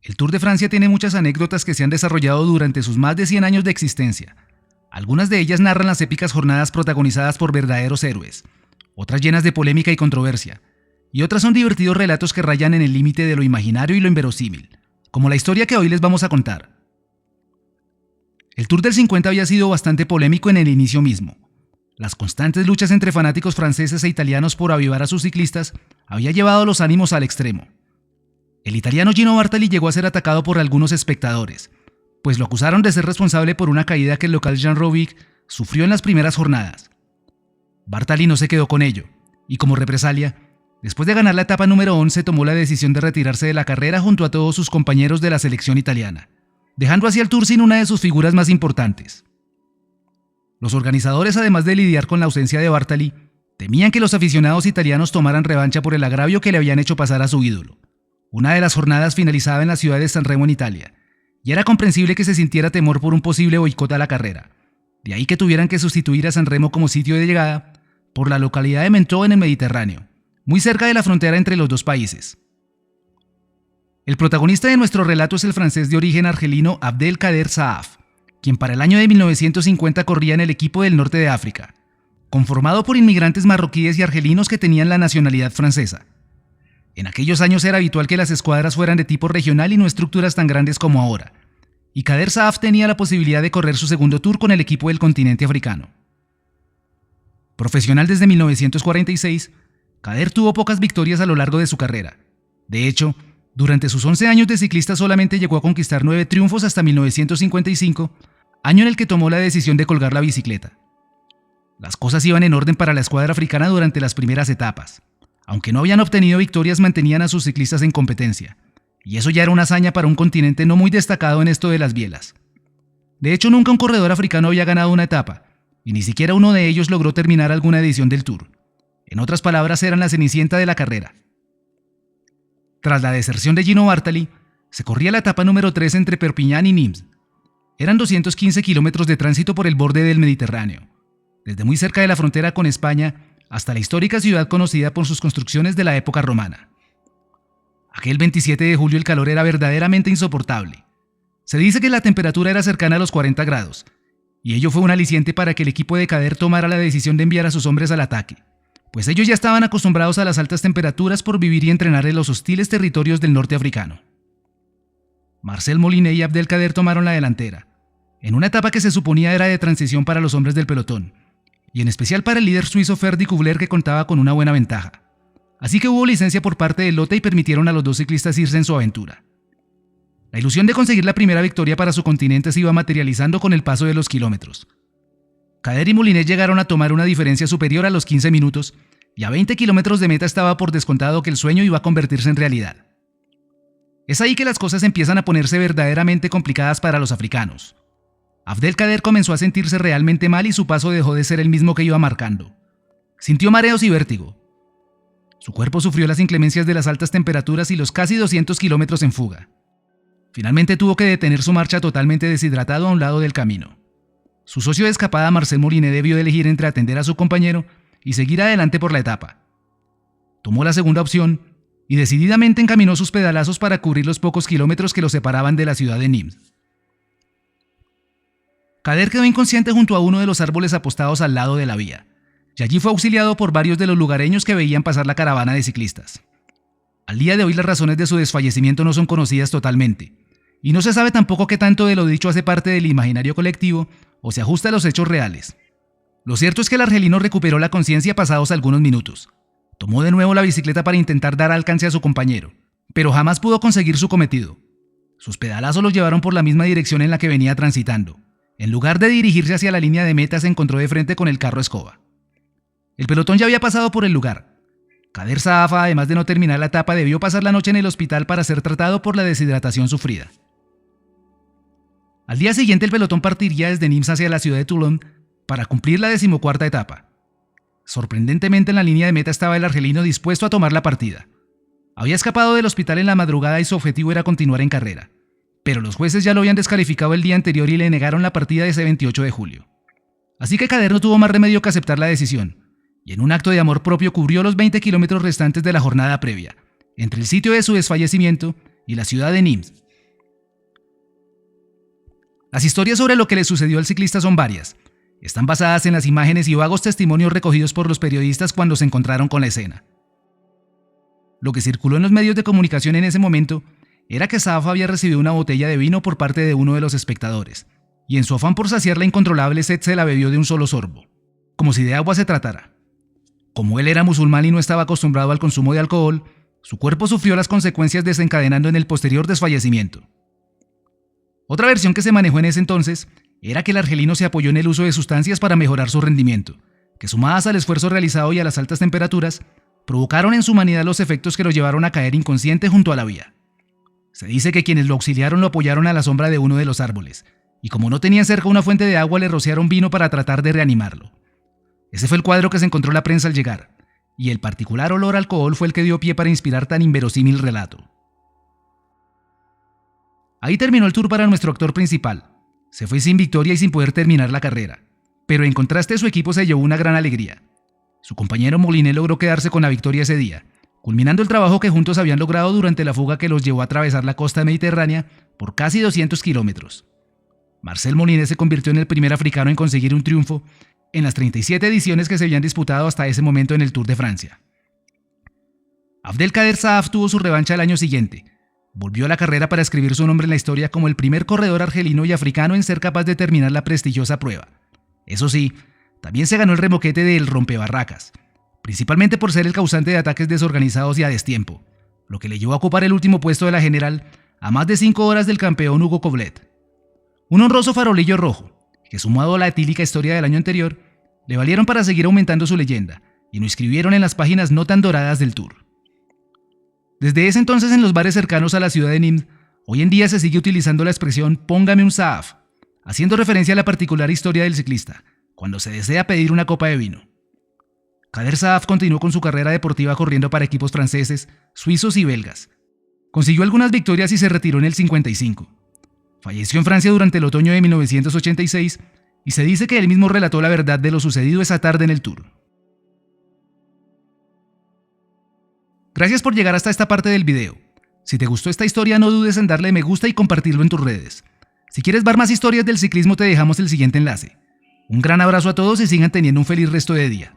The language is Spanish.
El Tour de Francia tiene muchas anécdotas que se han desarrollado durante sus más de 100 años de existencia. Algunas de ellas narran las épicas jornadas protagonizadas por verdaderos héroes, otras llenas de polémica y controversia, y otras son divertidos relatos que rayan en el límite de lo imaginario y lo inverosímil, como la historia que hoy les vamos a contar. El Tour del 50 había sido bastante polémico en el inicio mismo. Las constantes luchas entre fanáticos franceses e italianos por avivar a sus ciclistas había llevado los ánimos al extremo. El italiano Gino Bartali llegó a ser atacado por algunos espectadores, pues lo acusaron de ser responsable por una caída que el local Jean Robic sufrió en las primeras jornadas. Bartali no se quedó con ello, y como represalia, después de ganar la etapa número 11 tomó la decisión de retirarse de la carrera junto a todos sus compañeros de la selección italiana, dejando así al Tour sin una de sus figuras más importantes. Los organizadores, además de lidiar con la ausencia de Bartali, temían que los aficionados italianos tomaran revancha por el agravio que le habían hecho pasar a su ídolo. Una de las jornadas finalizaba en la ciudad de San Remo en Italia, y era comprensible que se sintiera temor por un posible boicot a la carrera. De ahí que tuvieran que sustituir a San Remo como sitio de llegada por la localidad de Mentó en el Mediterráneo, muy cerca de la frontera entre los dos países. El protagonista de nuestro relato es el francés de origen argelino Abdelkader Saaf, quien para el año de 1950 corría en el equipo del norte de África, conformado por inmigrantes marroquíes y argelinos que tenían la nacionalidad francesa. En aquellos años era habitual que las escuadras fueran de tipo regional y no estructuras tan grandes como ahora, y Kader Saaf tenía la posibilidad de correr su segundo tour con el equipo del continente africano. Profesional desde 1946, Kader tuvo pocas victorias a lo largo de su carrera. De hecho, durante sus 11 años de ciclista solamente llegó a conquistar 9 triunfos hasta 1955, año en el que tomó la decisión de colgar la bicicleta. Las cosas iban en orden para la escuadra africana durante las primeras etapas. Aunque no habían obtenido victorias, mantenían a sus ciclistas en competencia, y eso ya era una hazaña para un continente no muy destacado en esto de las bielas. De hecho, nunca un corredor africano había ganado una etapa, y ni siquiera uno de ellos logró terminar alguna edición del Tour. En otras palabras, eran la cenicienta de la carrera. Tras la deserción de Gino Bartali, se corría la etapa número 3 entre Perpiñán y Nimes. Eran 215 kilómetros de tránsito por el borde del Mediterráneo, desde muy cerca de la frontera con España hasta la histórica ciudad conocida por sus construcciones de la época romana. Aquel 27 de julio el calor era verdaderamente insoportable. Se dice que la temperatura era cercana a los 40 grados, y ello fue un aliciente para que el equipo de Kader tomara la decisión de enviar a sus hombres al ataque, pues ellos ya estaban acostumbrados a las altas temperaturas por vivir y entrenar en los hostiles territorios del norte africano. Marcel Molinet y Abdelkader tomaron la delantera, en una etapa que se suponía era de transición para los hombres del pelotón, y en especial para el líder suizo Ferdi Kubler, que contaba con una buena ventaja. Así que hubo licencia por parte del lote y permitieron a los dos ciclistas irse en su aventura. La ilusión de conseguir la primera victoria para su continente se iba materializando con el paso de los kilómetros. Kader y Molinet llegaron a tomar una diferencia superior a los 15 minutos, y a 20 kilómetros de meta estaba por descontado que el sueño iba a convertirse en realidad. Es ahí que las cosas empiezan a ponerse verdaderamente complicadas para los africanos. Abdelkader comenzó a sentirse realmente mal y su paso dejó de ser el mismo que iba marcando. Sintió mareos y vértigo. Su cuerpo sufrió las inclemencias de las altas temperaturas y los casi 200 kilómetros en fuga. Finalmente tuvo que detener su marcha totalmente deshidratado a un lado del camino. Su socio de escapada, Marcel Molinet, debió de elegir entre atender a su compañero y seguir adelante por la etapa. Tomó la segunda opción y decididamente encaminó sus pedalazos para cubrir los pocos kilómetros que lo separaban de la ciudad de Nimes. Kader quedó inconsciente junto a uno de los árboles apostados al lado de la vía, y allí fue auxiliado por varios de los lugareños que veían pasar la caravana de ciclistas. Al día de hoy las razones de su desfallecimiento no son conocidas totalmente, y no se sabe tampoco qué tanto de lo dicho hace parte del imaginario colectivo o se ajusta a los hechos reales. Lo cierto es que el argelino recuperó la conciencia pasados algunos minutos. Tomó de nuevo la bicicleta para intentar dar alcance a su compañero, pero jamás pudo conseguir su cometido. Sus pedalazos los llevaron por la misma dirección en la que venía transitando. En lugar de dirigirse hacia la línea de meta, se encontró de frente con el carro escoba. El pelotón ya había pasado por el lugar. Kader Saaf, además de no terminar la etapa, debió pasar la noche en el hospital para ser tratado por la deshidratación sufrida. Al día siguiente el pelotón partiría desde Nimes hacia la ciudad de Toulon para cumplir la 14ª etapa. Sorprendentemente, en la línea de meta estaba el argelino dispuesto a tomar la partida. Había escapado del hospital en la madrugada y su objetivo era continuar en carrera, pero los jueces ya lo habían descalificado el día anterior y le negaron la partida de ese 28 de julio. Así que Kader no tuvo más remedio que aceptar la decisión, y en un acto de amor propio cubrió los 20 kilómetros restantes de la jornada previa, entre el sitio de su desfallecimiento y la ciudad de Nimes. Las historias sobre lo que le sucedió al ciclista son varias. Están basadas en las imágenes y vagos testimonios recogidos por los periodistas cuando se encontraron con la escena. Lo que circuló en los medios de comunicación en ese momento era que Saaf había recibido una botella de vino por parte de uno de los espectadores, y en su afán por saciar la incontrolable sed se la bebió de un solo sorbo, como si de agua se tratara. Como él era musulmán y no estaba acostumbrado al consumo de alcohol, su cuerpo sufrió las consecuencias desencadenando en el posterior desfallecimiento. Otra versión que se manejó en ese entonces era que el argelino se apoyó en el uso de sustancias para mejorar su rendimiento, que sumadas al esfuerzo realizado y a las altas temperaturas, provocaron en su humanidad los efectos que lo llevaron a caer inconsciente junto a la vía. Se dice que quienes lo auxiliaron lo apoyaron a la sombra de uno de los árboles, y como no tenían cerca una fuente de agua le rociaron vino para tratar de reanimarlo. Ese fue el cuadro que se encontró la prensa al llegar, y el particular olor a alcohol fue el que dio pie para inspirar tan inverosímil relato. Ahí terminó el tour para nuestro actor principal. Se fue sin victoria y sin poder terminar la carrera, pero en contraste su equipo se llevó una gran alegría. Su compañero Molinet logró quedarse con la victoria ese día, culminando el trabajo que juntos habían logrado durante la fuga que los llevó a atravesar la costa mediterránea por casi 200 kilómetros. Marcel Molinet se convirtió en el primer africano en conseguir un triunfo en las 37 ediciones que se habían disputado hasta ese momento en el Tour de Francia. Abdelkader Saaf tuvo su revancha el año siguiente. Volvió a la carrera para escribir su nombre en la historia como el primer corredor argelino y africano en ser capaz de terminar la prestigiosa prueba. Eso sí, también se ganó el remoquete del rompebarracas, principalmente por ser el causante de ataques desorganizados y a destiempo, lo que le llevó a ocupar el último puesto de la general a más de 5 horas del campeón Hugo Coblet. Un honroso farolillo rojo, que sumado a la etílica historia del año anterior, le valieron para seguir aumentando su leyenda y lo inscribieron en las páginas no tan doradas del Tour. Desde ese entonces en los bares cercanos a la ciudad de Nîmes, hoy en día se sigue utilizando la expresión «póngame un Saaf», haciendo referencia a la particular historia del ciclista, cuando se desea pedir una copa de vino. Kader Saaf continuó con su carrera deportiva corriendo para equipos franceses, suizos y belgas. Consiguió algunas victorias y se retiró en el 55. Falleció en Francia durante el otoño de 1986 y se dice que él mismo relató la verdad de lo sucedido esa tarde en el Tour. Gracias por llegar hasta esta parte del video. Si te gustó esta historia no dudes en darle me gusta y compartirlo en tus redes. Si quieres ver más historias del ciclismo te dejamos el siguiente enlace. Un gran abrazo a todos y sigan teniendo un feliz resto de día.